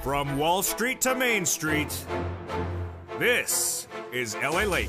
From Wall Street to Main Street, this is LALATE.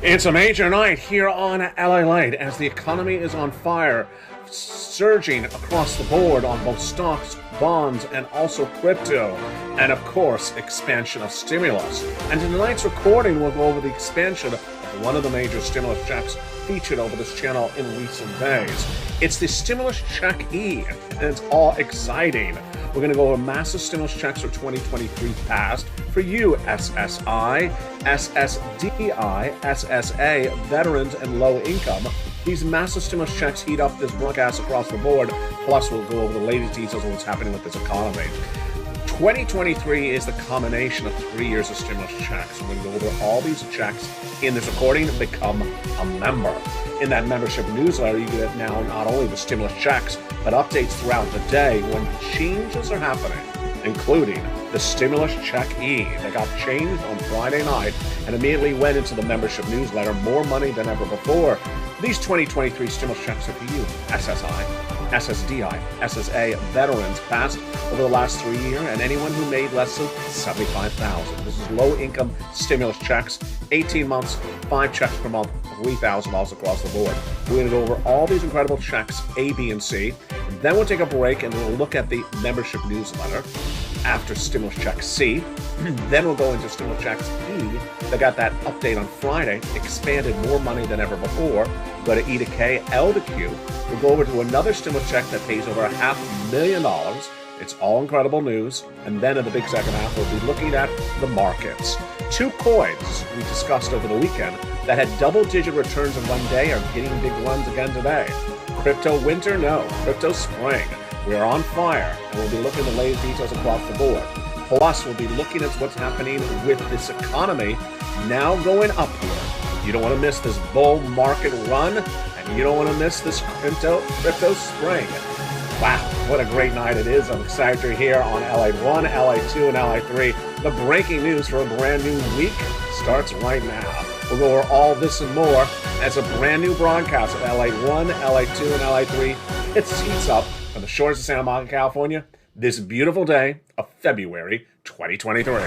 It's a major night here on LALATE as the economy is on fire, surging across the board on both stocks, bonds, and also crypto, and of course, expansion of stimulus. And in tonight's recording, we'll go over the expansion of one of the major stimulus checks featured over this channel in recent days. It's the Stimulus Check E, and it's all exciting. We're going to go over massive stimulus checks for 2023 passed for you, SSI, SSDI, SSA, veterans, and low income. These massive stimulus checks heat up this broadcast across the board, plus we'll go over the latest details of what's happening with this economy. 2023 is the combination of 3 years of stimulus checks. We're going to go over all these checks in this recording and become a member. In that membership newsletter, you get now not only the stimulus checks, but updates throughout the day when changes are happening, including the Stimulus Check E that got changed on Friday night and immediately went into the membership newsletter, more money than ever before. These 2023 stimulus checks are for you, SSI, SSDI, SSA, veterans passed over the last 3 years, and anyone who made less than $75,000. This is low-income stimulus checks, 18 months, 5 checks per month, $3,000 across the board. We're going to go over all these incredible checks, A, B, and C. Then we'll take a break and we'll look at the membership newsletter after Stimulus Check C. Then we'll go into Stimulus Checks E. They got that update on Friday, expanded more money than ever before. Go to E to K, L to Q. We'll go over to another stimulus check that pays over $500,000. It's all incredible news. And then in the big second half, we'll be looking at the markets. 2 coins we discussed over the weekend that had double-digit returns in one day are getting big runs again today. Crypto winter? No. Crypto spring. We are on fire, and we'll be looking at the latest details across the board. Plus, we'll be looking at what's happening with this economy now going up here. You don't want to miss this bull market run, and you don't want to miss this crypto spring. Wow, what a great night it is. I'm excited you're here on LA1, LA2, and LA3. The breaking news for a brand new week starts right now. We'll go over all this and more as a brand new broadcast of LA1, LA2, and LA3. It heats up from the shores of Santa Monica, California, this beautiful day of February 2023.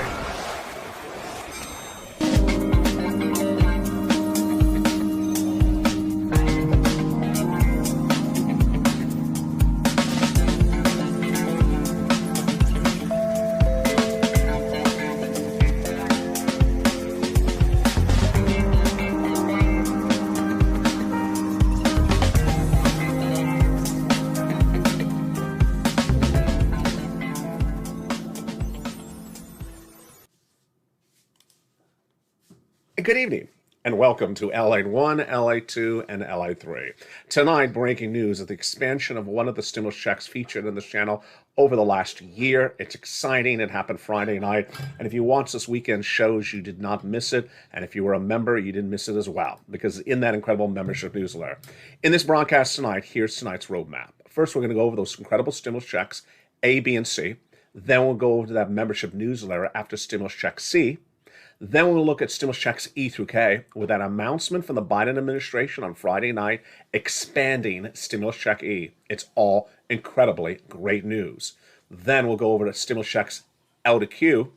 Good evening, and welcome to LA1, LA2, and LA3. Tonight, breaking news of the expansion of one of the stimulus checks featured in this channel over the last year. It's exciting. It happened Friday night, and if you watched this weekend shows, you did not miss it, and if you were a member, you didn't miss it as well, because in that incredible membership newsletter. In this broadcast tonight, here's tonight's roadmap. First, we're going to go over those incredible stimulus checks, A, B, and C. Then we'll go over to that membership newsletter after Stimulus Check C. Then we'll look at stimulus checks E through K with that announcement from the Biden administration on Friday night expanding stimulus check E. It's all incredibly great news. Then we'll go over to stimulus checks L to Q,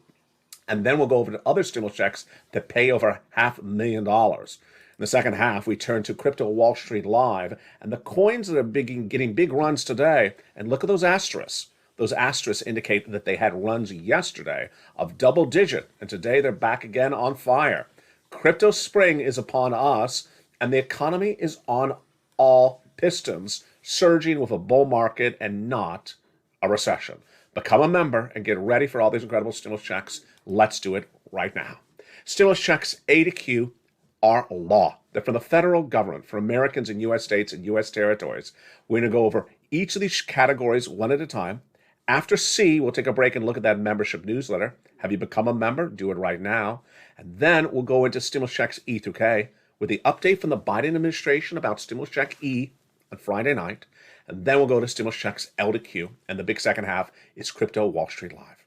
and then we'll go over to other stimulus checks that pay over $500,000. In the second half, we turn to Crypto Wall Street Live and the coins that are getting big runs today. And look at those asterisks. Those asterisks indicate that they had runs yesterday of double digit, and today they're back again on fire. Crypto spring is upon us, and the economy is on all pistons, surging with a bull market and not a recession. Become a member and get ready for all these incredible stimulus checks. Let's do it right now. Stimulus checks A to Q are law. They're from the federal government, for Americans in U.S. states and U.S. territories. We're going to go over each of these categories one at a time. After C, we'll take a break and look at that membership newsletter. Have you become a member? Do it right now. And then we'll go into stimulus checks E through K with the update from the Biden administration about stimulus check E on Friday night. And then we'll go to stimulus checks L to Q. And the big second half is Crypto Wall Street Live.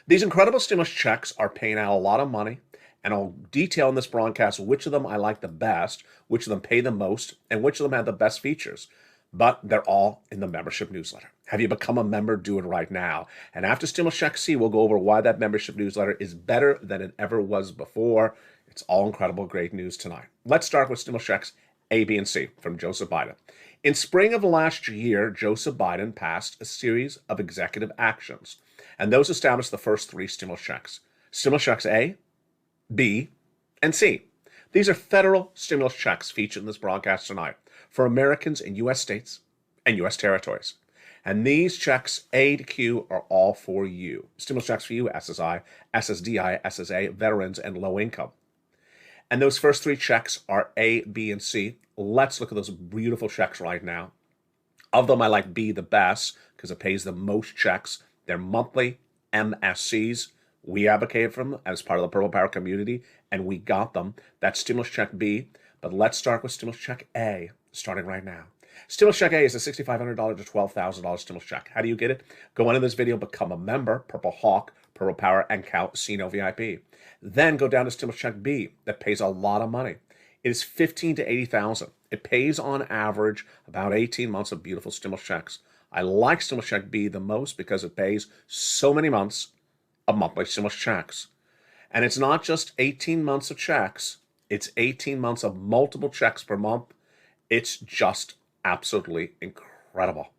These incredible stimulus checks are paying out a lot of money. And I'll detail in this broadcast which of them I like the best, which of them pay the most, and which of them have the best features. but they're all in the membership newsletter. Have you become a member? Do it right now. And after Stimulus Check C, we'll go over why that membership newsletter is better than it ever was before. It's all incredible, great news tonight. Let's start with Stimulus Checks A, B, and C from Joseph Biden. In spring of last year, Joseph Biden passed a series of executive actions, and those established the first three stimulus checks. Stimulus Checks A, B, and C. These are federal stimulus checks featured in this broadcast tonight for Americans in U.S. states and U.S. territories. And these checks A to Q are all for you. Stimulus checks for you, SSI, SSDI, SSA, veterans, and low income. And those first three checks are A, B, and C. Let's look at those beautiful checks right now. Of them, I like B the best because it pays the most checks. They're monthly MSCs. We advocated for them as part of the Purple Power community, and we got them. That's Stimulus Check B. But let's start with Stimulus Check A, starting right now. Stimulus Check A is a $6,500 to $12,000 stimulus check. How do you get it? Go into this video, become a member, Purple Hawk, Purple Power, and Casino VIP. Then go down to Stimulus Check B that pays a lot of money. It is $15,000 to $80,000. It pays on average about 18 months of beautiful stimulus checks. I like Stimulus Check B the most because it pays so many months of monthly stimulus checks. And it's not just 18 months of checks, it's 18 months of multiple checks per month. It's just absolutely incredible.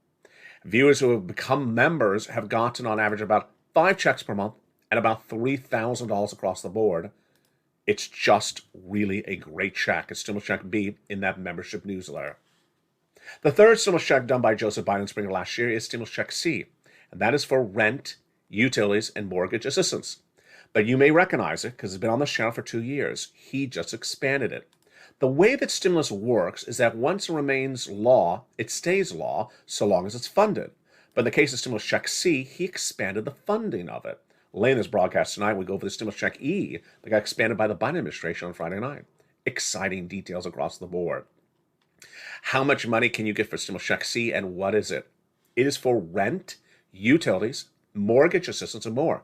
Viewers who have become members have gotten on average about 5 checks per month and about $3,000 across the board. It's just really a great check. It's Stimulus Check B in that membership newsletter. The third stimulus check done by Joseph Biden in spring of last year is Stimulus Check C, and that is for rent, utilities, and mortgage assistance. But you may recognize it because it's been on this channel for 2 years. He just expanded it. The way that stimulus works is that once it remains law, it stays law so long as it's funded. But in the case of Stimulus Check C, he expanded the funding of it. Later in this broadcast tonight, we go over the Stimulus Check E that got expanded by the Biden administration on Friday night. Exciting details across the board. How much money can you get for Stimulus Check C, and what is it? It is for rent, utilities, mortgage assistance, and more.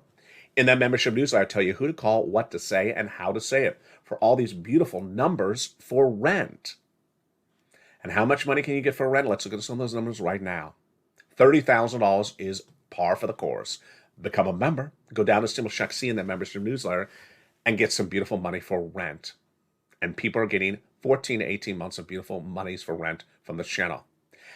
In that membership newsletter, I tell you who to call, what to say, and how to say it for all these beautiful numbers for rent. And how much money can you get for rent? Let's look at some of those numbers right now. $30,000 is par for the course. Become a member, go down to Stimulus Check C in that membership newsletter, and get some beautiful money for rent. And people are getting 14 to 18 months of beautiful monies for rent from this channel.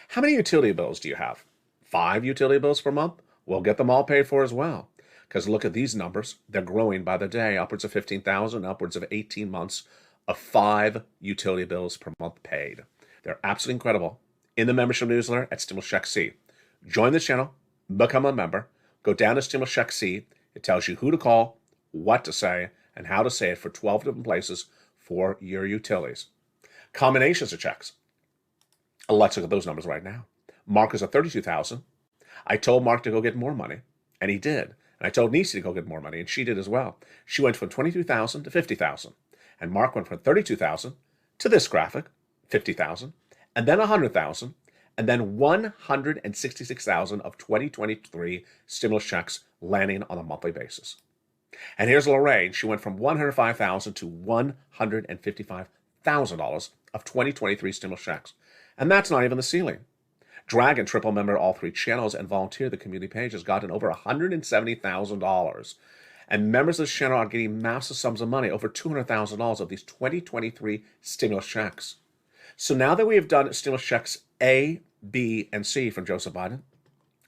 How many utility bills do you have? 5 utility bills per month? We'll get them all paid for as well. Because look at these numbers. They're growing by the day, upwards of 15,000, upwards of 18 months of 5 utility bills per month paid. They're absolutely incredible. In the membership newsletter at Stimulus Check C. Join the channel, become a member, go down to Stimulus Check C. It tells you who to call, what to say, and how to say it for 12 different places for your utilities. Combinations of checks. Let's look at those numbers right now. Mark is at $32,000. I told Mark to go get more money, and he did. And I told Nisi to go get more money, and she did as well. She went from $22,000 to $50,000. And Mark went from $32,000 to this graphic, $50,000, and then $100,000, and then $166,000 of 2023 stimulus checks landing on a monthly basis. And here's Lorraine. She went from $105,000 to $155,000 of 2023 stimulus checks. And that's not even the ceiling. Dragon, triple member all 3 channels, and volunteer the community page, has gotten over $170,000. And members of this channel are getting massive sums of money, over $200,000 of these 2023 stimulus checks. So now that we have done stimulus checks A, B, and C from Joseph Biden,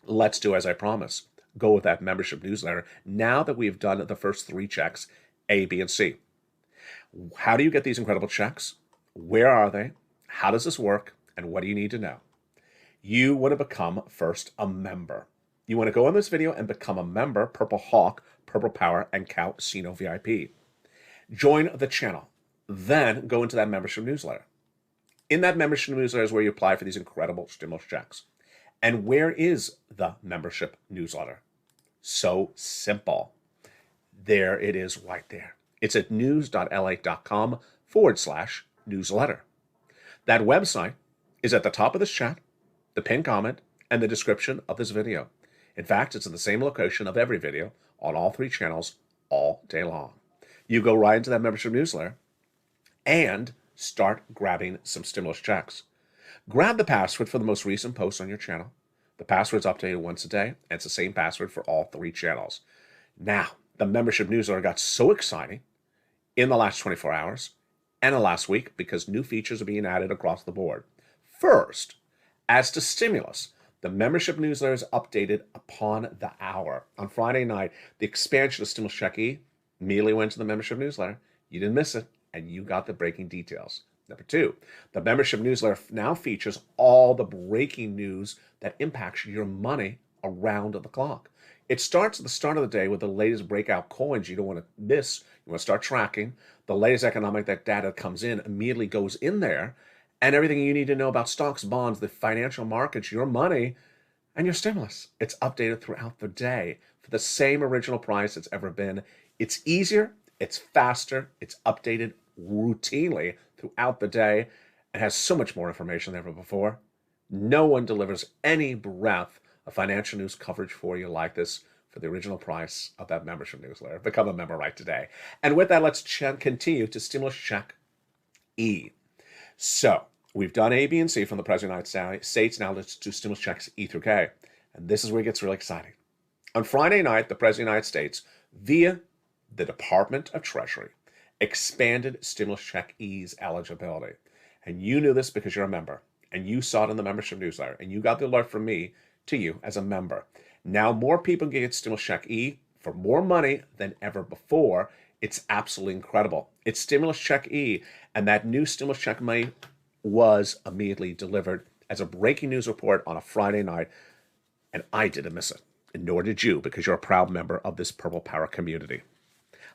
let's do as I promised. Go with that membership newsletter now that we have done the first 3 checks, A, B, and C. How do you get these incredible checks? Where are they? How does this work? And what do you need to know? You want to become first a member. You want to go on this video and become a member, Purple Hawk, Purple Power, and Casino VIP. Join the channel. Then go into that membership newsletter. In that membership newsletter is where you apply for these incredible stimulus checks. And where is the membership newsletter? So simple. There it is right there. It's at news.lalate.com/newsletter. That website is at the top of this chat, the pinned comment, and the description of this video. In fact, it's in the same location of every video on all 3 channels all day long. You go right into that membership newsletter and start grabbing some stimulus checks. Grab the password for the most recent post on your channel. The password's updated once a day, and it's the same password for all 3 channels. Now, the membership newsletter got so exciting in the last 24 hours and the last week because new features are being added across the board. First, as to stimulus, the membership newsletter is updated upon the hour. On Friday night, the expansion of Stimulus Check E immediately went to the membership newsletter. You didn't miss it, and you got the breaking details. Number 2, the membership newsletter now features all the breaking news that impacts your money around the clock. It starts at the start of the day with the latest breakout coins you don't want to miss. You want to start tracking. The latest economic data comes in, immediately goes in there, and everything you need to know about stocks, bonds, the financial markets, your money, and your stimulus. It's updated throughout the day for the same original price it's ever been. It's easier, it's faster, it's updated routinely throughout the day, and has so much more information than ever before. No one delivers any breadth of financial news coverage for you like this for the original price of that membership newsletter. Become a member right today. And with that, let's continue to Stimulus Check E. So we've done A, B, and C from the President of the United States. Now let's do Stimulus Checks E through K. And this is where it gets really exciting. On Friday night, the President of the United States, via the Department of Treasury, expanded Stimulus Check E's eligibility. And you knew this because you're a member. And you saw it in the membership newsletter. And you got the alert from me to you as a member. Now more people can get Stimulus Check E for more money than ever before. It's absolutely incredible. It's Stimulus Check E, and that new Stimulus Check money was immediately delivered as a breaking news report on a Friday night, and I didn't miss it, and nor did you, because you're a proud member of this Purple Power community.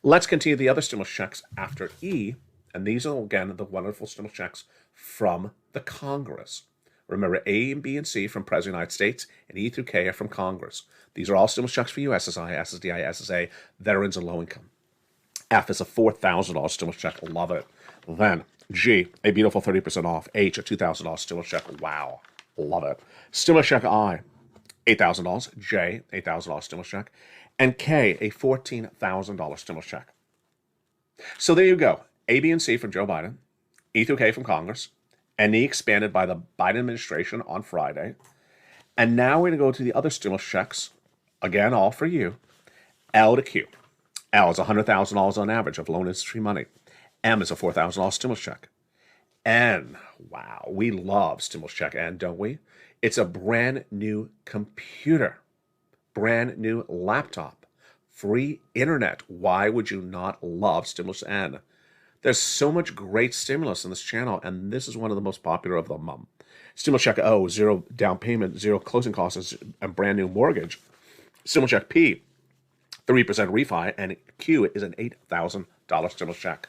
Let's continue the other stimulus checks after E, and these are, again, the wonderful stimulus checks from the Congress. Remember, A and B and C from President of the United States, and E through K are from Congress. These are all stimulus checks for you, SSI, SSDI, SSA, veterans, and low income. F is a $4,000 stimulus check. Love it. Then G, a beautiful 30% off. H, a $2,000 stimulus check. Wow. Love it. Stimulus check I, $8,000. J, $8,000 stimulus check. And K, a $14,000 stimulus check. So there you go. A, B, and C from Joe Biden. E through K from Congress. And E expanded by the Biden administration on Friday. And now we're going to go to the other stimulus checks. Again, all for you. L to Q. L is $100,000 on average of loan industry money. M is a $4,000 stimulus check. N, wow, we love stimulus check N, don't we? It's a brand new computer, brand new laptop, free internet. Why would you not love stimulus N? There's so much great stimulus in this channel, and this is one of the most popular of them. Stimulus check O, 0 down payment, 0 closing costs, and brand new mortgage. Stimulus check P, 3% refi, and Q is an $8,000 stimulus check.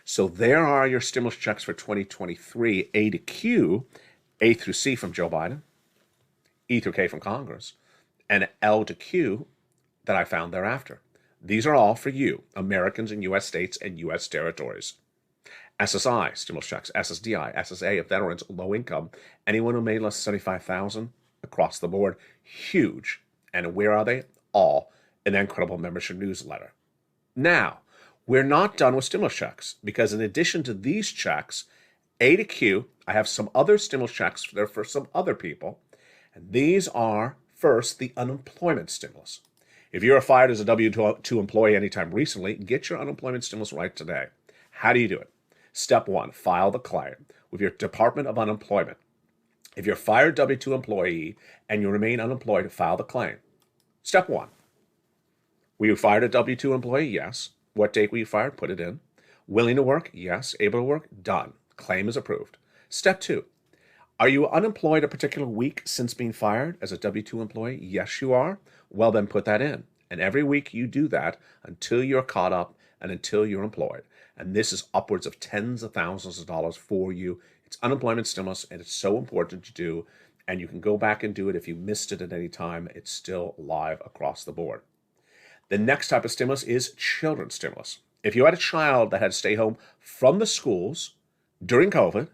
So there are your stimulus checks for 2023, A to Q, A through C from Joe Biden, E through K from Congress, and L to Q that I found thereafter. These are all for you, Americans in U.S. states and U.S. territories. SSI, stimulus checks, SSDI, SSA of veterans, low income, anyone who made less than $75,000 across the board, huge. And where are they? All in the incredible membership newsletter. Now, we're not done with stimulus checks, because in addition to these checks, A to Q, I have some other stimulus checks there for some other people. And these are, first, the unemployment stimulus. If you're fired as a W-2 employee anytime recently, get your unemployment stimulus right today. How do you do it? Step 1, file the claim with your Department of Unemployment. If you're a fired W-2 employee and you remain unemployed, file the claim. Step 1. Were you fired a W-2 employee? Yes. What date were you fired? Put it in. Willing to work? Yes. Able to work? Done. Claim is approved. Step 2. Are you unemployed a particular week since being fired as a W-2 employee? Yes, you are. Well, then put that in. And every week you do that until you're caught up and until you're employed. And this is upwards of tens of thousands of dollars for you. It's unemployment stimulus, and it's so important to do. And you can go back and do it if you missed it at any time. It's still live across the board. The next type of stimulus is children's stimulus. If you had a child that had to stay home from the schools during COVID,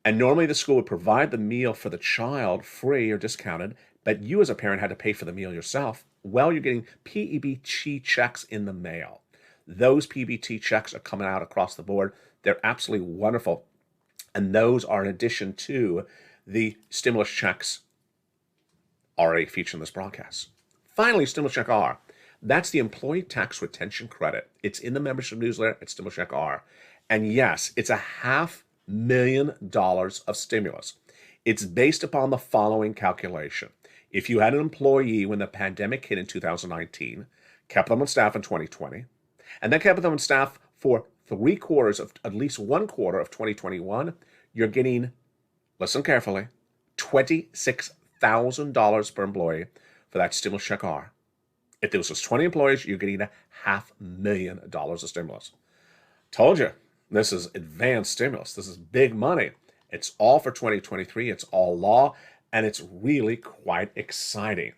and normally the school would provide the meal for the child free or discounted, but you as a parent had to pay for the meal yourself, well, you're getting PEBT checks in the mail. Those PEBT checks are coming out across the board. They're absolutely wonderful. And those are in addition to the stimulus checks already featured in this broadcast. Finally, Stimulus Check R. That's the Employee Tax Retention Credit. It's in the membership newsletter at Stimulus Check R. And yes, it's $500,000 of stimulus. It's based upon the following calculation. If you had an employee when the pandemic hit in 2019, kept them on staff in 2020, and then kept them on staff for at least 1 quarter of 2021, you're getting, listen carefully, $26,000 per employee for that Stimulus Check R. If there was just 20 employees, you're getting $500,000 of stimulus. Told you, this is advanced stimulus. This is big money. It's all for 2023. It's all law, and it's really quite exciting.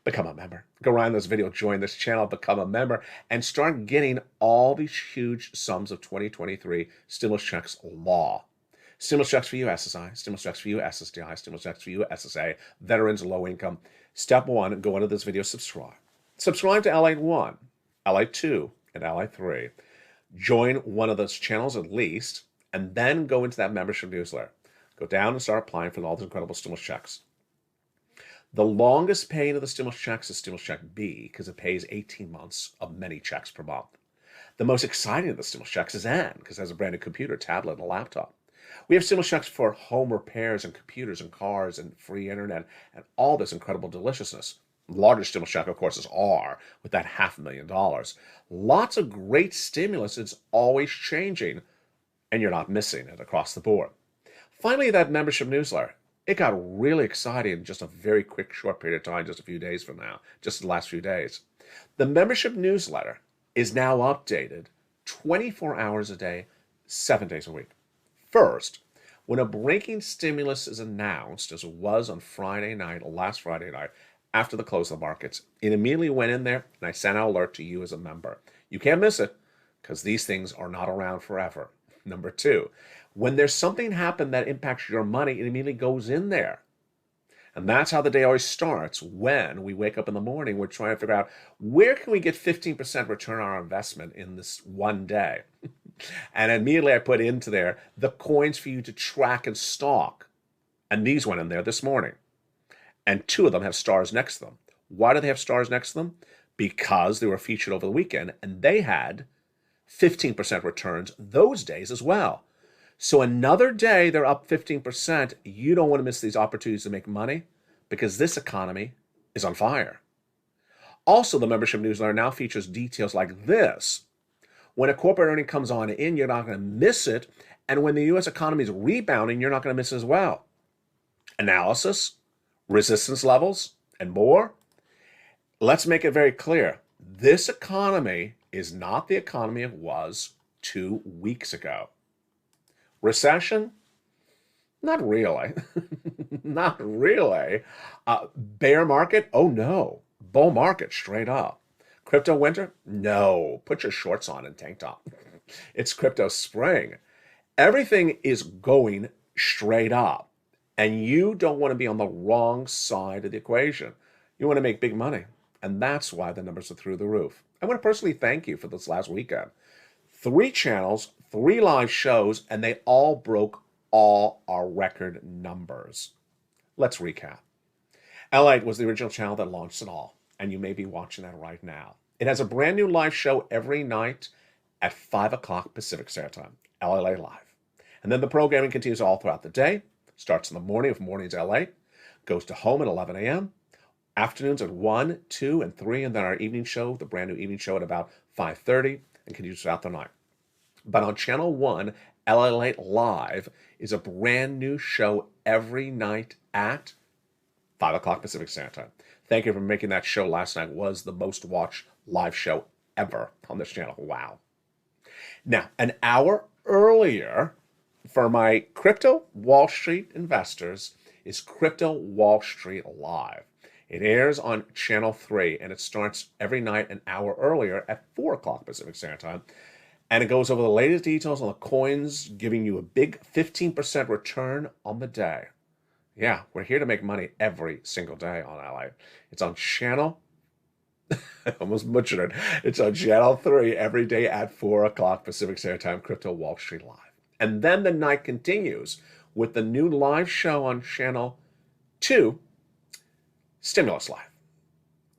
Become a member. Go around this video, join this channel, become a member, and start getting all these huge sums of 2023 stimulus checks law. Stimulus checks for you, SSI. Stimulus checks for you, SSDI. Stimulus checks for you, SSA. Veterans, low income. Step 1, go into this video, subscribe. Subscribe to LALATE 1, LALATE 2, and LALATE 3. Join one of those channels at least, and then go into that membership newsletter. Go down and start applying for all those incredible stimulus checks. The longest paying of the stimulus checks is Stimulus Check B, because it pays 18 months of many checks per month. The most exciting of the stimulus checks is N, because it has a brand new computer, tablet, and a laptop. We have stimulus checks for home repairs and computers and cars and free internet and all this incredible deliciousness. The largest stimulus check, of course, is R, with that $500,000. Lots of great stimulus. It's always changing, and you're not missing it across the board. Finally, that membership newsletter. It got really exciting in just a very quick, short period of time, just a few days from now, just the last few days. The membership newsletter is now updated 24 hours a day, 7 days a week. First, when a breaking stimulus is announced, as it was on Friday night, last Friday night, after the close of the markets, it immediately went in there, and I sent out an alert to you as a member. You can't miss it, because these things are not around forever. Number 2, when there's something happen that impacts your money, it immediately goes in there. And that's how the day always starts. When we wake up in the morning, we're trying to figure out, where can we get 15% return on our investment in this one day? And immediately I put into there the coins for you to track and stalk. And these went in there this morning. And 2 of them have stars next to them. Why do they have stars next to them? Because they were featured over the weekend, and they had 15% returns those days as well. So another day they're up 15%. You don't want to miss these opportunities to make money, because this economy is on fire. Also, the membership newsletter now features details like this. When a corporate earning comes on in, you're not going to miss it. And when the U.S. economy is rebounding, you're not going to miss it as well. Analysis, resistance levels, and more. Let's make it very clear. This economy is not the economy it was 2 weeks ago. Recession? Not really. Not really. Bear market? Oh no. Bull market, straight up. Crypto winter? No. Put your shorts on and tank top. It's crypto spring. Everything is going straight up. And you don't want to be on the wrong side of the equation. You want to make big money. And that's why the numbers are through the roof. I want to personally thank you for this last weekend. 3 channels, 3 live shows, and they all broke all our record numbers. Let's recap. LALATE was the original channel that launched it all, and you may be watching that right now. It has a brand new live show every night at 5 o'clock Pacific Standard Time, LALATE Live. And then the programming continues all throughout the day. Starts in the morning with Mornings LA, goes to home at 11 a.m., afternoons at 1, 2, and 3, and then our evening show, the brand new evening show at about 5:30, and continues throughout the night. But on Channel 1, LALATE Live is a brand new show every night at 5 o'clock Pacific Standard Time. Thank you for making that show last night. It was the most watched live show ever on this channel. Wow. Now, an hour earlier, for my crypto Wall Street investors, is Crypto Wall Street Live. It airs on Channel 3, and it starts every night an hour earlier at 4 o'clock Pacific Standard Time. And it goes over the latest details on the coins, giving you a big 15% return on the day. Yeah, we're here to make money every single day on LA. It's on Channel, I almost butchered it. It's on Channel 3 every day at 4 o'clock Pacific Standard Time, Crypto Wall Street Live. And then the night continues with the new live show on Channel 2, Stimulus Live.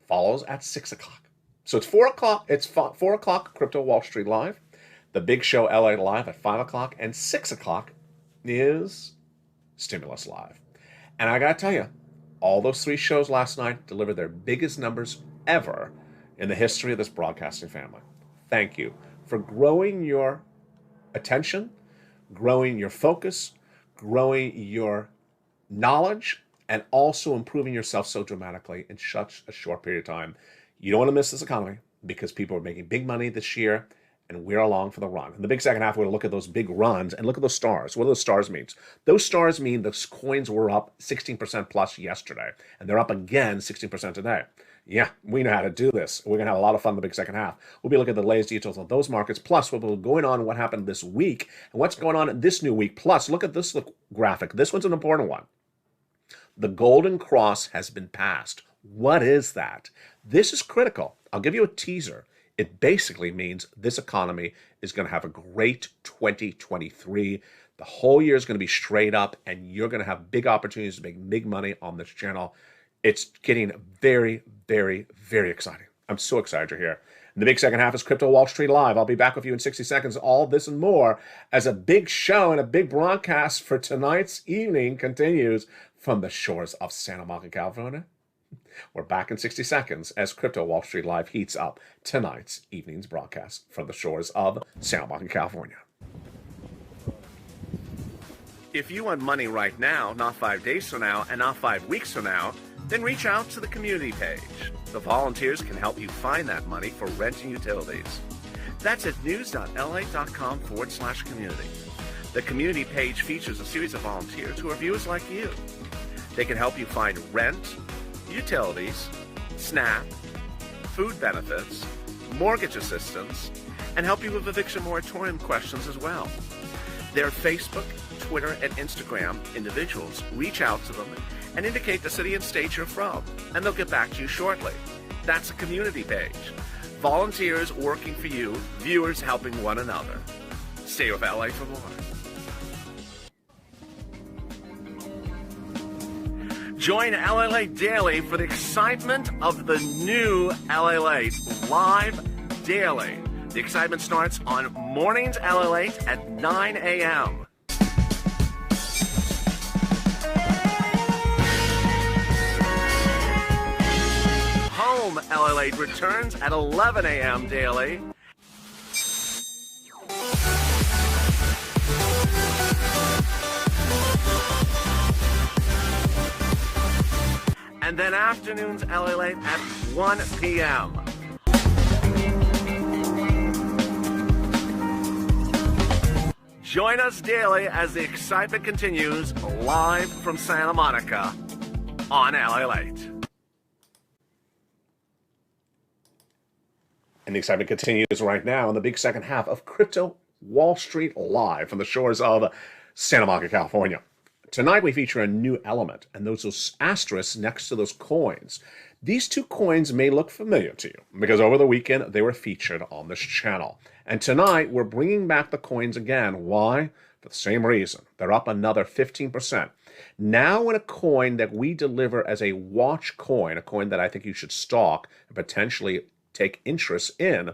Follows at 6 o'clock. So it's 4 o'clock. It's 4 o'clock, Crypto Wall Street Live. The big show, LA Live, at 5 o'clock. And 6 o'clock is Stimulus Live. And I got to tell you, all those 3 shows last night delivered their biggest numbers ever in the history of this broadcasting family. Thank you for growing your attention, growing your focus, growing your knowledge, and also improving yourself so dramatically in such a short period of time. You don't want to miss this economy because people are making big money this year, and we're along for the run. In the big second half, we're going to look at those big runs and look at those stars. What do those stars mean? Those stars mean those coins were up 16% plus yesterday, and they're up again 16% today. Yeah, we know how to do this. We're going to have a lot of fun in the big second half. We'll be looking at the latest details of those markets, plus what was going on, what happened this week, and what's going on this new week. Plus, look at this graphic. This one's an important one. The Golden Cross has been passed. What is that? This is critical. I'll give you a teaser. It basically means this economy is going to have a great 2023. The whole year is going to be straight up, and you're going to have big opportunities to make big money on this channel. It's getting very, very, very exciting. I'm so excited you're here. And the big second half is Crypto Wall Street Live. I'll be back with you in 60 seconds. All this and more as a big show and a big broadcast for tonight's evening continues from the shores of Santa Monica, California. We're back in 60 seconds as Crypto Wall Street Live heats up tonight's evening's broadcast from the shores of Santa Monica, California. If you want money right now, not 5 days from now, and not 5 weeks from now, then reach out to the community page. The volunteers can help you find that money for rent and utilities. That's at news.la.com/community. The community page features a series of volunteers who are viewers like you. They can help you find rent, utilities, SNAP, food benefits, mortgage assistance, and help you with eviction moratorium questions as well. Their Facebook, Twitter, and Instagram individuals reach out to them and indicate the city and state you're from, and they'll get back to you shortly. That's a community page. Volunteers working for you, viewers helping one another. Stay with LA for more. Join LALATE Daily for the excitement of the new LALATE Live Daily. The excitement starts on mornings LALATE at 9 a.m. Home LALATE returns at 11 a.m. daily. And then afternoons LALATE at 1 p.m. Join us daily as the excitement continues live from Santa Monica on LALATE. And the excitement continues right now in the big second half of Crypto Wall Street Live from the shores of Santa Monica, California. Tonight we feature a new element, and those asterisks next to those coins. These two coins may look familiar to you because over the weekend they were featured on this channel. And tonight we're bringing back the coins again. Why? For the same reason. They're up another 15%. Now when a coin that we deliver as a watch coin, a coin that I think you should stock and potentially take interest in,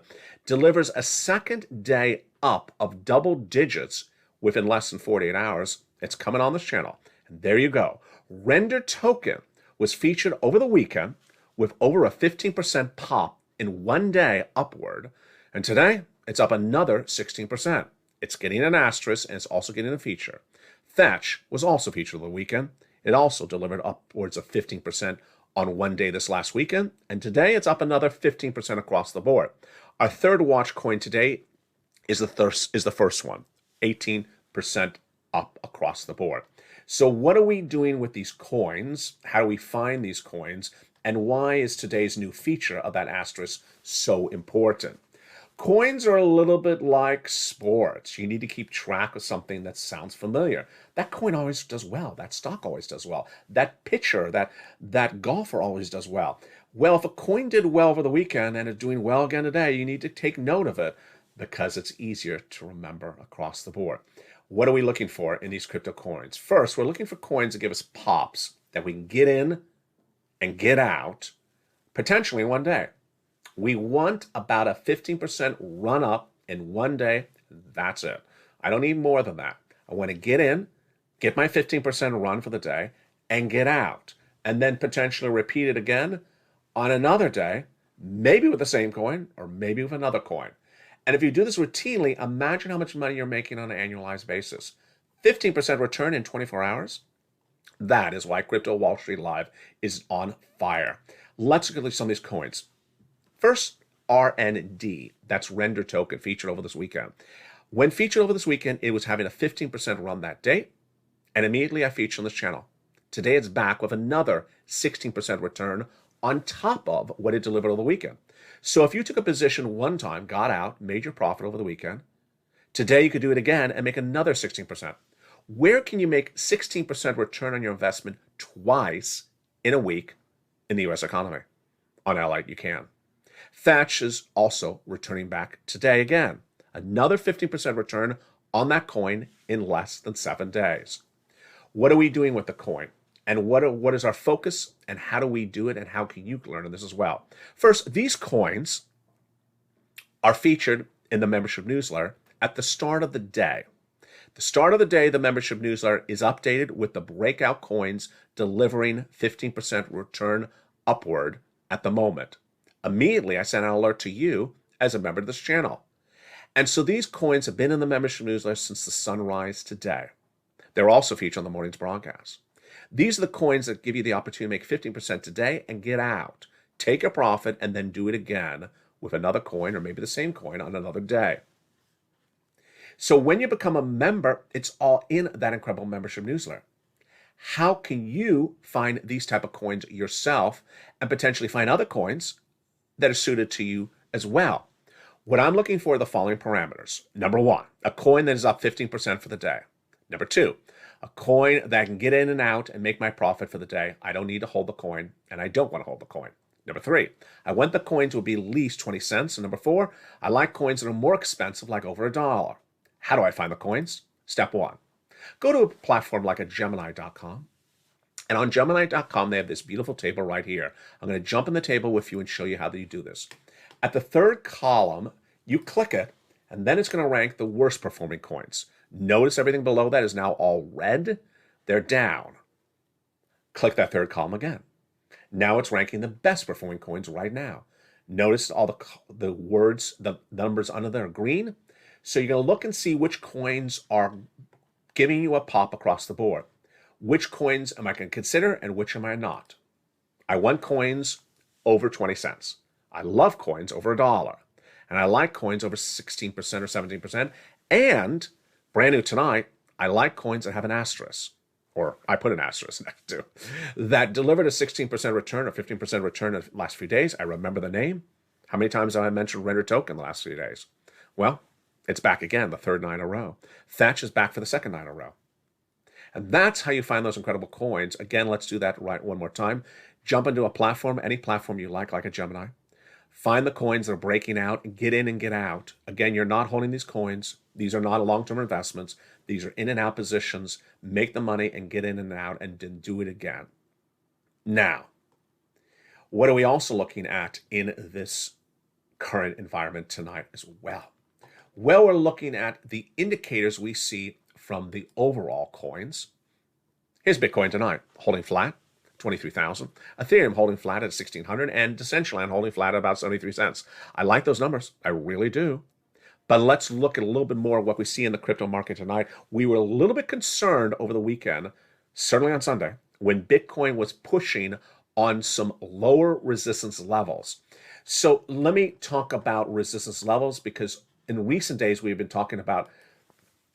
delivers a second day up of double digits within less than 48 hours, it's coming on this channel. And there you go. Render Token was featured over the weekend with over a 15% pop in 1 day upward. And today, it's up another 16%. It's getting an asterisk, and it's also getting a feature. Fetch was also featured over the weekend. It also delivered upwards of 15% on 1 day this last weekend. And today, it's up another 15% across the board. Our third watch coin today is the first one, 18% up across the board. So what are we doing with these coins? How do we find these coins? And why is today's new feature of that asterisk so important? Coins are a little bit like sports. You need to keep track of something that sounds familiar. That coin always does well. That stock always does well. That pitcher, that golfer always does well. Well, if a coin did well over the weekend and is doing well again today, you need to take note of it because it's easier to remember across the board. What are we looking for in these crypto coins? First, we're looking for coins that give us pops that we can get in and get out potentially in one day. We want about a 15% run up in one day. That's it. I don't need more than that. I want to get in, get my 15% run for the day, and get out. And then potentially repeat it again on another day, maybe with the same coin or maybe with another coin. And if you do this routinely, imagine how much money you're making on an annualized basis. 15% return in 24 hours. That is why Crypto Wall Street Live is on fire. Let's look at some of these coins. First, RND, that's Render Token, featured over this weekend. When featured over this weekend, it was having a 15% run that day, and immediately I featured on this channel. Today it's back with another 16% return on top of what it delivered over the weekend. So if you took a position one time, got out, made your profit over the weekend, today you could do it again and make another 16%. Where can you make 16% return on your investment twice in a week in the U.S. economy? On LALATE, you can. Thatch is also returning back today again. Another 15% return on that coin in less than 7 days. What are we doing with the coin? And what is our focus? And how do we do it? And how can you learn this as well? First, these coins are featured in the membership newsletter at the start of the day. The start of the day, the membership newsletter is updated with the breakout coins delivering 15% return upward at the moment. Immediately, I send an alert to you as a member of this channel. And so these coins have been in the membership newsletter since the sunrise today. They're also featured on the morning's broadcast. These are the coins that give you the opportunity to make 15% today and get out. Take a profit and then do it again with another coin or maybe the same coin on another day. So when you become a member, it's all in that incredible membership newsletter. How can you find these type of coins yourself and potentially find other coins that are suited to you as well? What I'm looking for are the following parameters. Number one, a coin that is up 15% for the day. Number two, a coin that I can get in and out and make my profit for the day. I don't need to hold the coin, and I don't want to hold the coin. Number three, I want the coins will be at least 20 cents. And number four, I like coins that are more expensive, like over $1. How do I find the coins? Step one, go to a platform like a Gemini.com. And on Gemini.com, they have this beautiful table right here. I'm going to jump in the table with you and show you how you do this. At the third column, you click it, and then it's going to rank the worst performing coins. Notice everything below that is now all red. They're down. Click that third column again. Now it's ranking the best performing coins right now. Notice all the words, the numbers under there are green. So you're going to look and see which coins are giving you a pop across the board. Which coins am I going to consider and which am I not? I want coins over 20 cents. I love coins over $1. And I like coins over 16% or 17%. And brand new tonight, I like coins that have an asterisk, or I put an asterisk next to, that delivered a 16% return or 15% return in the last few days. I remember the name. How many times have I mentioned Render Token the last few days? Well, it's back again, the third night in a row. Thatch is back for the second night in a row. And that's how you find those incredible coins. Again, let's do that right one more time. Jump into a platform, any platform you like a Gemini. Find the coins that are breaking out and get in and get out. Again, you're not holding these coins. These are not long-term investments. These are in and out positions. Make the money and get in and out and then do it again. Now, what are we also looking at in this current environment tonight as well? Well, we're looking at the indicators we see from the overall coins. Here's Bitcoin tonight, holding flat, 23,000. Ethereum holding flat at 1,600, and Decentraland holding flat at about 73 cents. I like those numbers. I really do. But let's look at a little bit more of what we see in the crypto market tonight. We were a little bit concerned over the weekend, certainly on Sunday, when Bitcoin was pushing on some lower resistance levels. So let me talk about resistance levels, because in recent days we've been talking about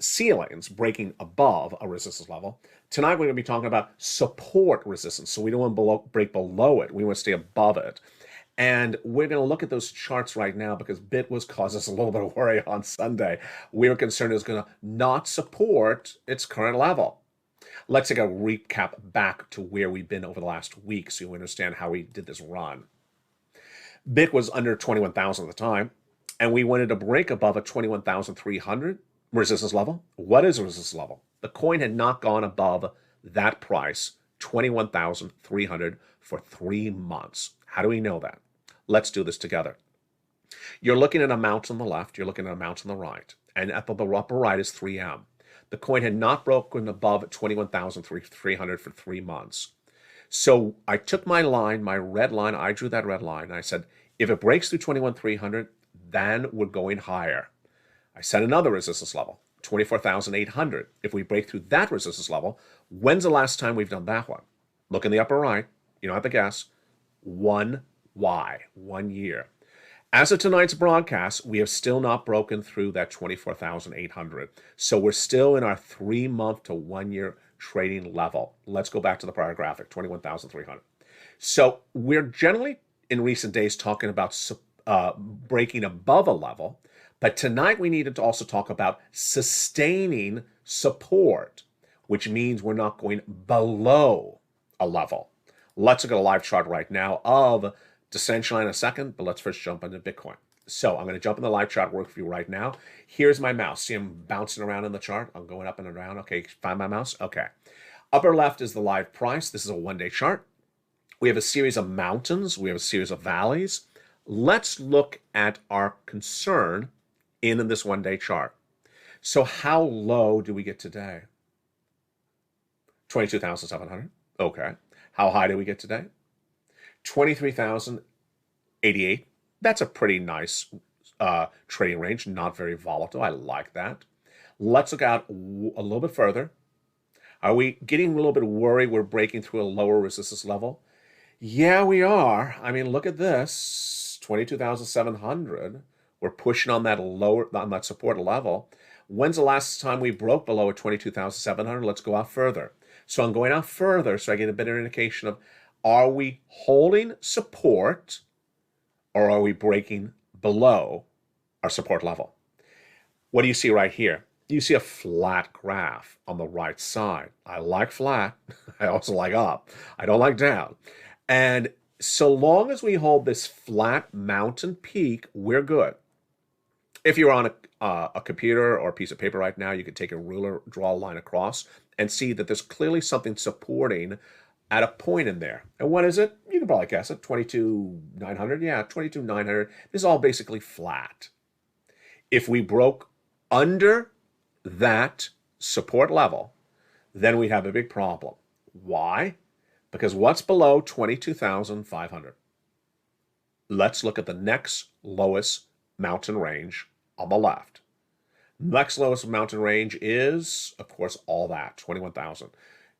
ceilings breaking above a resistance level. Tonight we're going to be talking about support resistance. So we don't want to break below it. We want to stay above it. And we're going to look at those charts right now because Bit was causing us a little bit of worry on Sunday. We were concerned it was going to not support its current level. Let's take a recap back to where we've been over the last week so you understand how we did this run. Bit was under 21,000 at the time, and we wanted to break above a 21,300 resistance level. What is a resistance level? The coin had not gone above that price, 21,300 for 3 months. How do we know that? Let's do this together. You're looking at amounts on the left, you're looking at amounts on the right, and at the upper right is 3M. The coin had not broken above 21,300 for 3 months. So I took my line, my red line, I drew that red line, and I said, if it breaks through 21,300, then we're going higher. I set another resistance level, 24,800. If we break through that resistance level, when's the last time we've done that one? Look in the upper right. You don't have to guess. 1 year. As of tonight's broadcast, we have still not broken through that 24,800. So we're still in our 3-month to 1 year trading level. Let's go back to the prior graphic, 21,300. So we're generally in recent days talking about breaking above a level, but tonight we needed to also talk about sustaining support, which means we're not going below a level. Let's look at a live chart right now of Decentraland in a second, but let's first jump into Bitcoin. So I'm going to jump in the live chart work for you right now. Here's my mouse. See I'm bouncing around in the chart? I'm going up and around. Okay, find my mouse. Okay. Upper left is the live price. This is a 1-day chart. We have a series of mountains. We have a series of valleys. Let's look at our concern in this 1-day chart. So how low do we get today? 22,700. Okay. How high do we get today? 23,088. That's a pretty nice trading range, not very volatile. I like that. Let's look out a little bit further. Are we getting a little bit worried we're breaking through a lower resistance level? Yeah, we are. I mean, look at this, 22,700. We're pushing on that support level. When's the last time we broke below at 22,700? Let's go out further. So I'm going out further so I get a better indication of, are we holding support or are we breaking below our support level? What do you see right here? You see a flat graph on the right side. I like flat. I also like up. I don't like down. And so long as we hold this flat mountain peak, we're good. If you're on a computer or a piece of paper right now, you could take a ruler, draw a line across, and see that there's clearly something supporting at a point in there. And what is it? You can probably guess it. 22,900. Yeah, 22,900. This is all basically flat. If we broke under that support level, then we'd have a big problem. Why? Because what's below 22,500? Let's look at the next lowest mountain range on the left. Next lowest mountain range is, of course, all that, 21,000.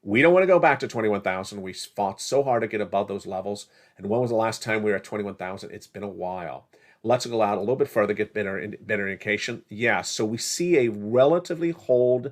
We don't want to go back to 21,000. We fought so hard to get above those levels. And when was the last time we were at 21,000? It's been a while. Let's go out a little bit further, get better indication. Yeah, so we see a relatively hold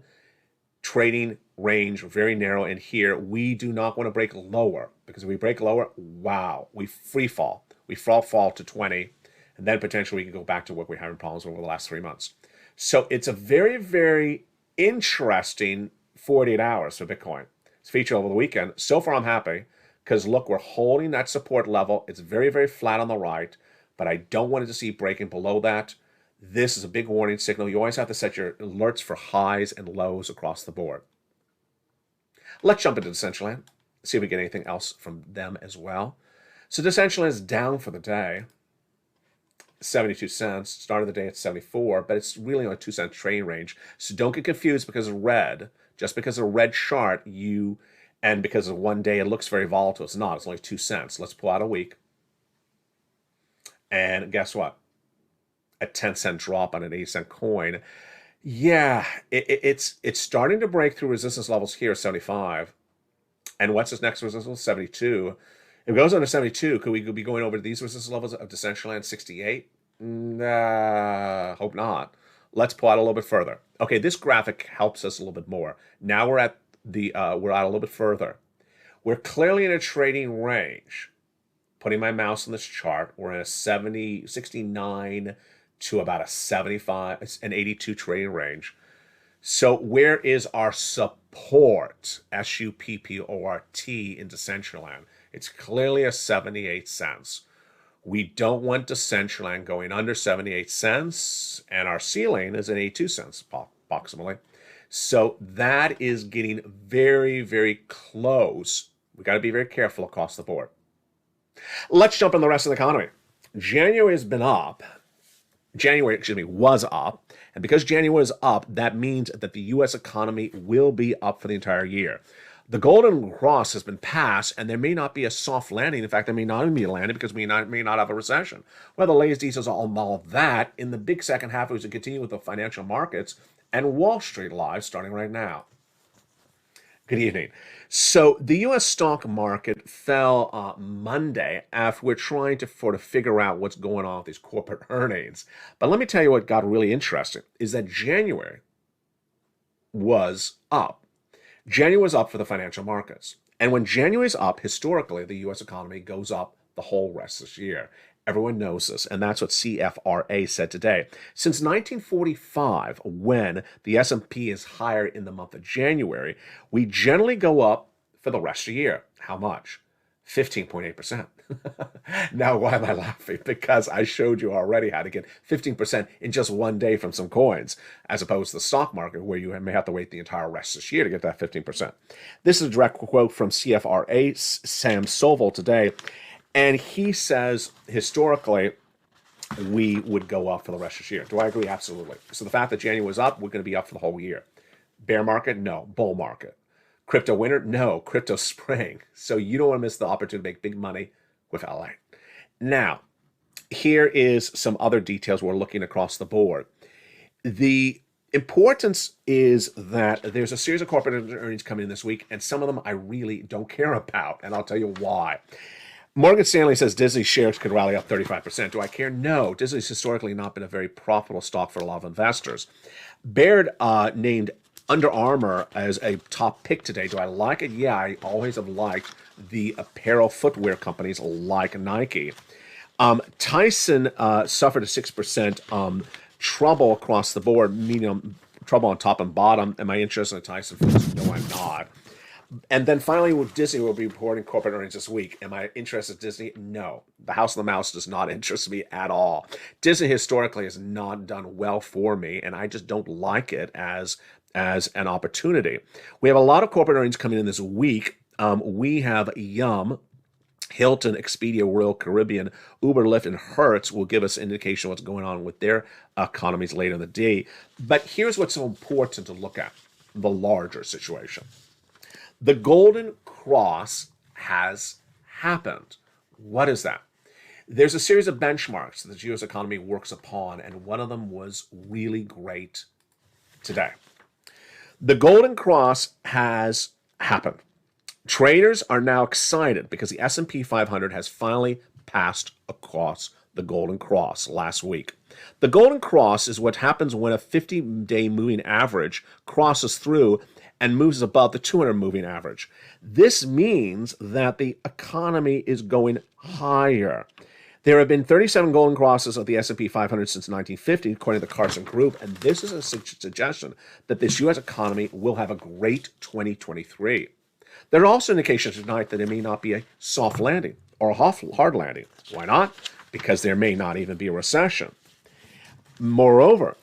trading range, very narrow in here. We do not want to break lower, because if we break lower, wow, we free fall. We fall to 20, and then potentially we can go back to what we're having problems with over the last 3 months. So it's a very, very interesting 48 hours for Bitcoin. It's featured over the weekend. So far, I'm happy because look, we're holding that support level. It's very, very flat on the right, but I don't want it to see breaking below that. This is a big warning signal. You always have to set your alerts for highs and lows across the board. Let's jump into Decentraland, see if we get anything else from them as well. So Decentraland is down for the day, 72 cents. Started the day at 74, but it's really on a 2-cent trading range. So don't get confused because of red. Just because of a red chart, and because of 1 day it looks very volatile. It's not. It's only 2 cents. Let's pull out a week. And guess what? A 10-cent drop on an 80-cent coin. Yeah, it's starting to break through resistance levels here at 75. And what's its next resistance? 72. If it goes under 72, could we be going over to these resistance levels of Decentraland 68? Hope not. Let's pull out a little bit further. Okay, this graphic helps us a little bit more. Now we're at we're out a little bit further. We're clearly in a trading range. Putting my mouse on this chart, we're in a 69 to about a 75, an 82 trading range. So where is our support? SUPPORT in Decentraland. It's clearly a 78 cents. We don't want Decentraland going under 78 cents, and our ceiling is at 82 cents. approximately. So that is getting very, very close. We got to be very careful across the board. Let's jump on the rest of the economy. January has been up. January, was up. And because January was up, that means that the U.S. economy will be up for the entire year. The golden cross has been passed, and there may not be a soft landing. In fact, there may not even be a landing because we may not have a recession. Well, the latest details on all of that in the big second half as we continue with the financial markets and Wall Street Live starting right now. Good evening. So the U.S. stock market fell Monday after we're trying to sort of figure out what's going on with these corporate earnings. But let me tell you what got really interesting is that January was up. January was up for the financial markets. And when January's up, historically, the U.S. economy goes up the whole rest of this year. Everyone knows this, and that's what CFRA said today. Since 1945, when the S&P is higher in the month of January, we generally go up for the rest of the year. How much? 15.8%. Now, why am I laughing? Because I showed you already how to get 15% in just one day from some coins, as opposed to the stock market, where you may have to wait the entire rest of this year to get that 15%. This is a direct quote from CFRA, Sam Sovol, today. And he says, historically, we would go up for the rest of this year. Do I agree? Absolutely. So the fact that January was up, we're going to be up for the whole year. Bear market? No. Bull market. Crypto winter? No. Crypto spring. So you don't want to miss the opportunity to make big money with LA. Now, here is some other details we're looking across the board. The importance is that there's a series of corporate earnings coming in this week, and some of them I really don't care about, and I'll tell you why. Morgan Stanley says Disney shares could rally up 35%. Do I care? No. Disney's historically not been a very profitable stock for a lot of investors. Baird named Under Armour as a top pick today. Do I like it? Yeah, I always have liked the apparel footwear companies like Nike. Tyson suffered a 6% trouble across the board, meaning trouble on top and bottom. Am I interested in Tyson Foods? No, I'm not. And then finally, with Disney, will be reporting corporate earnings this week. Am I interested in Disney? No. The House of the Mouse does not interest me at all. Disney historically has not done well for me, and I just don't like it as an opportunity. We have a lot of corporate earnings coming in this week. We have Yum, Hilton, Expedia, Royal Caribbean, Uber, Lyft, and Hertz will give us an indication of what's going on with their economies later in the day. But here's what's so important to look at, the larger situation. The Golden Cross has happened. What is that? There's a series of benchmarks that the U.S. economy works upon, and one of them was really great today. The Golden Cross has happened. Traders are now excited because the S&P 500 has finally passed across the Golden Cross last week. The Golden Cross is what happens when a 50-day moving average crosses through and moves above the 200 moving average. This means that the economy is going higher. There have been 37 golden crosses of the S&P 500 since 1950, according to the Carson Group, and this is a suggestion that this U.S. economy will have a great 2023. There are also indications tonight that there may not be a soft landing or a hard landing. Why not? Because there may not even be a recession. Moreover,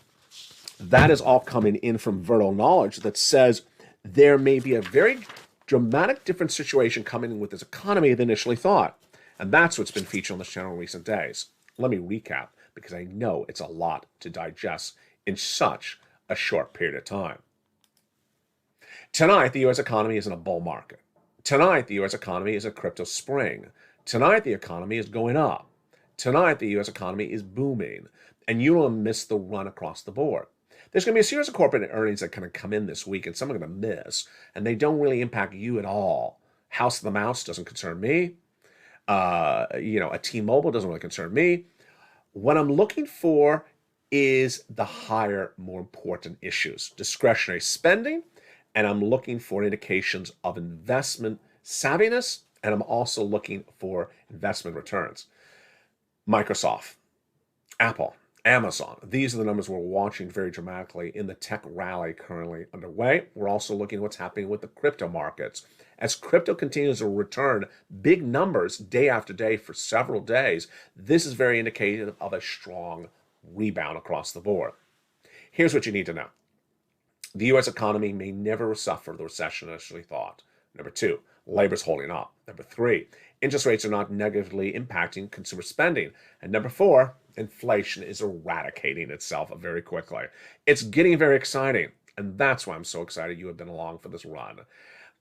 that is all coming in from Vertical Knowledge that says there may be a very dramatic different situation coming in with this economy than initially thought. And that's what's been featured on this channel in recent days. Let me recap, because I know it's a lot to digest in such a short period of time. Tonight, the U.S. economy is in a bull market. Tonight, the U.S. economy is a crypto spring. Tonight, the economy is going up. Tonight, the U.S. economy is booming. And you don't miss the run across the board. There's going to be a series of corporate earnings that kind of come in this week, and some are going to miss, and they don't really impact you at all. House of the Mouse doesn't concern me. A T-Mobile doesn't really concern me. What I'm looking for is the higher, more important issues, discretionary spending, and I'm looking for indications of investment savviness, and I'm also looking for investment returns. Microsoft, Apple, Amazon. These are the numbers we're watching very dramatically in the tech rally currently underway. We're also looking at what's happening with the crypto markets. As crypto continues to return big numbers day after day for several days, this is very indicative of a strong rebound across the board. Here's what you need to know. The U.S. economy may never suffer the recession initially thought. Number 2, labor's holding up. Number 3, interest rates are not negatively impacting consumer spending. And number 4, inflation is eradicating itself very quickly. It's getting very exciting, and that's why I'm so excited you have been along for this run.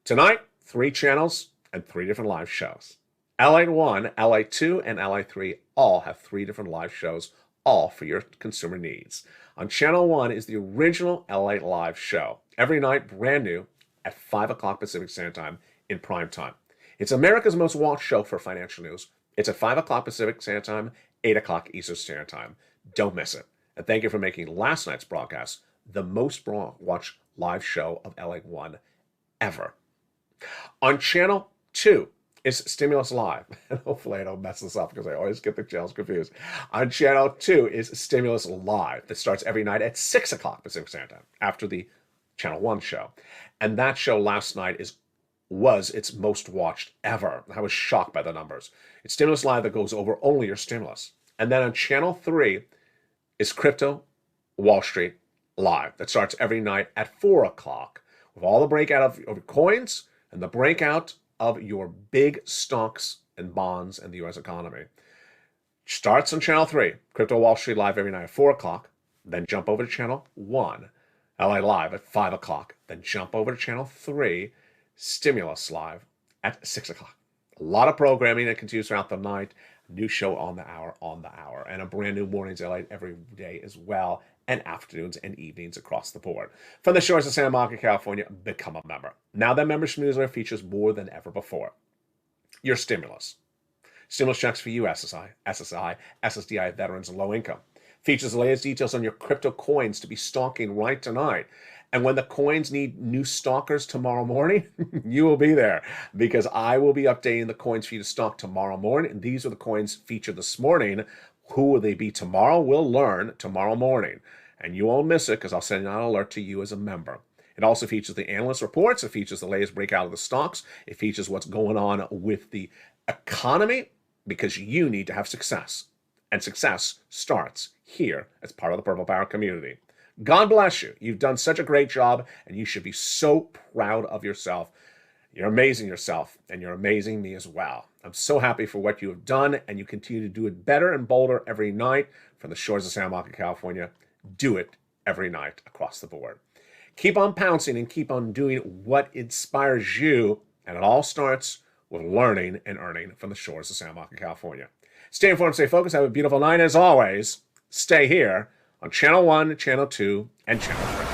Tonight, 3 channels and 3 different live shows. LATE 1, LATE 2, and LATE 3 all have 3 different live shows, all for your consumer needs. On Channel 1 is the original LATE live show, every night brand new at 5 o'clock Pacific Standard Time in prime time. It's America's most watched show for financial news. It's at 5 o'clock Pacific Standard Time, 8 o'clock Eastern Standard Time. Don't miss it. And thank you for making last night's broadcast the most watched live show of LATE 1 ever. On Channel 2 is Stimulus Live. And hopefully I don't mess this up because I always get the channels confused. On Channel 2 is Stimulus Live that starts every night at 6 o'clock Pacific Standard Time after the Channel 1 show. And that show last night was its most watched ever. I was shocked by the numbers. It's Stimulus Live that goes over only your stimulus. And then on Channel 3 is Crypto Wall Street Live that starts every night at 4 o'clock with all the breakout of coins and the breakout of your big stocks and bonds and the U.S. economy. Starts on Channel 3, Crypto Wall Street Live every night at 4 o'clock. Then jump over to Channel 1, LA Live at 5 o'clock. Then jump over to Channel 3, Stimulus Live at 6 o'clock. A lot of programming that continues throughout the night. New show on the hour. And a brand new Mornings LA every day as well. And afternoons and evenings across the board. From the shores of Santa Monica, California, become a member. Now that membership newsletter features more than ever before. Your stimulus. Stimulus checks for you, SSI, SSI, SSDI veterans, and low income. Features the latest details on your crypto coins to be stalking right tonight. And when the coins need new stalkers tomorrow morning, you will be there because I will be updating the coins for you to stalk tomorrow morning. And these are the coins featured this morning. Who will they be tomorrow? We'll learn tomorrow morning. And you won't miss it because I'll send out an alert to you as a member. It also features the analyst reports. It features the latest breakout of the stocks. It features what's going on with the economy because you need to have success. And success starts here as part of the Purple Power community. God bless you. You've done such a great job, and you should be so proud of yourself. You're amazing yourself, and you're amazing me as well. I'm so happy for what you have done, and you continue to do it better and bolder every night from the shores of Santa Monica, California. Do it every night across the board. Keep on pouncing and keep on doing what inspires you, and it all starts with learning and earning from the shores of Santa Monica, California. Stay informed, stay focused, have a beautiful night. As always, stay here on Channel 1, Channel 2, and Channel 3.